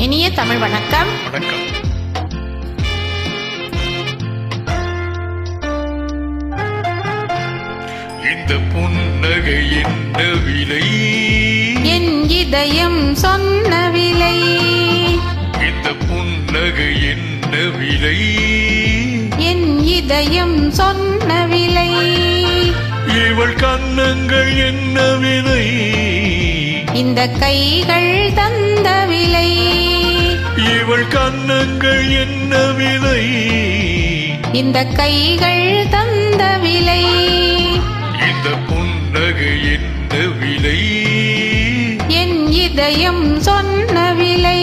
இனிய தமிழ் வணக்கம். வணக்கம். இந்த புன்னகை என்ன விலை? என் இதயம் சொன்ன விலை. இந்த புன்னகை என்ன விலை? என் இதயம் சொன்ன விலை. இவள் கன்னங்கள் என்ன விலை? இந்த கைகள் தந்த விலை. இவள் கன்னங்கள் என்ன விலை? இந்த கைகள் தந்த விலை. இந்த புன்னகை என்ன விலை? என் இதயம் சொன்ன விலை.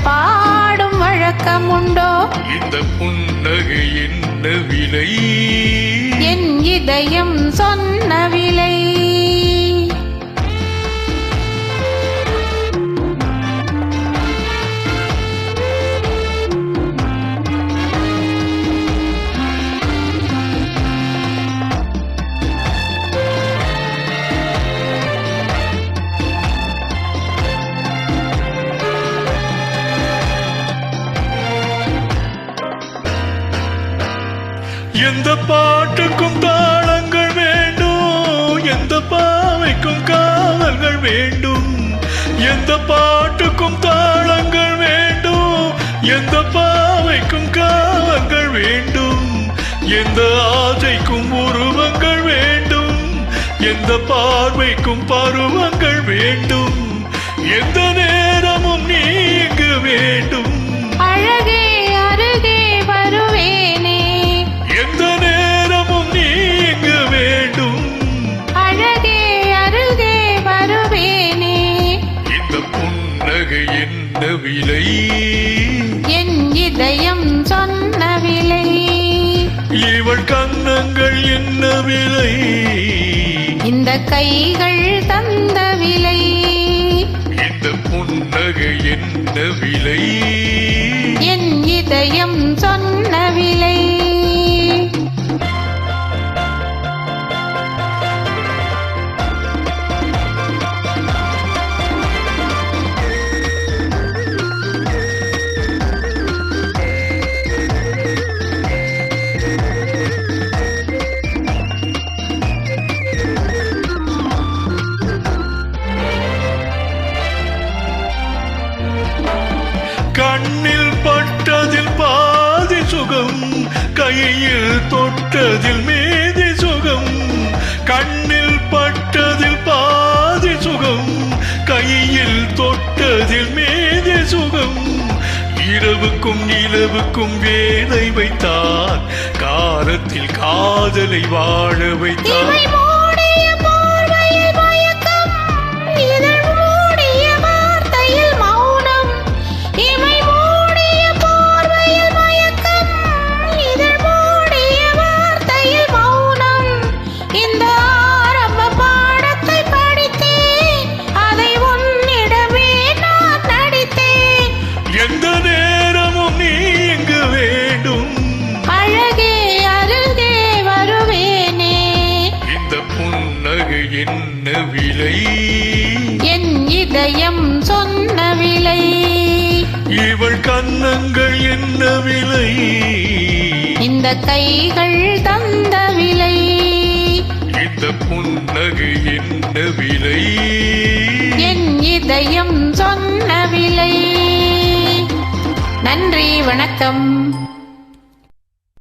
பாடும் வழக்கம் உண்டோ? இந்த புன்னகை என்ன விலை? என் இதயம் சொன்ன விலை. எந்த பாட்டுக்கும் தாளங்கள் வேண்டும், எந்த பாவைக்கும் காவல்கள் வேண்டும். எந்த பாட்டுக்கும் தாளங்கள் வேண்டும், எந்த பாவைக்கும் காவல்கள் வேண்டும். எந்த ஆசைக்கும் உருவங்கள் வேண்டும், எந்த பார்வைக்கும் பருவங்கள் வேண்டும். எந்த நேரமும் நீங்கு வேண்டும். அழகே அருகே வருவேனே. எந்த நேரமும் நீங்க வேண்டும். அழகே அருகே வருவேனே. இந்த புன்னகை என்ன விலை? என் இதயம் சொன்ன விலை. இவள் கன்னங்கள் என்ன விலை? இந்த கைகள் தந்த விலை. இந்த புன்னகை என்ன விலை? என் இதயம் சொன்ன விலை. கண்ணில் பட்டதில் பாதி சுகம், கையில் தொட்டதில் மீதி சுகம். கண்ணில் பட்டதில் பாதி சுகம், கையில் தொட்டதில் மீதி சுகம். இரவுக்கும் நிலவுக்கும் வேலை வைத்தார், காலத்தில் காதலை வாழ வைத்தார். எந்த நேரமும் நீங்க வேண்டும். அழகே அருகே வருவேனே. இந்த புன்னகை என்ன விலை? என் இதயம் சொன்ன விலை. இவள் கன்னங்கள் என்ன விலை? இந்த கைகள் தந்த விலை. இந்த புன்னகை என்ன விலை? என் இதயம் சொன்ன விலை. நன்றி, வணக்கம்.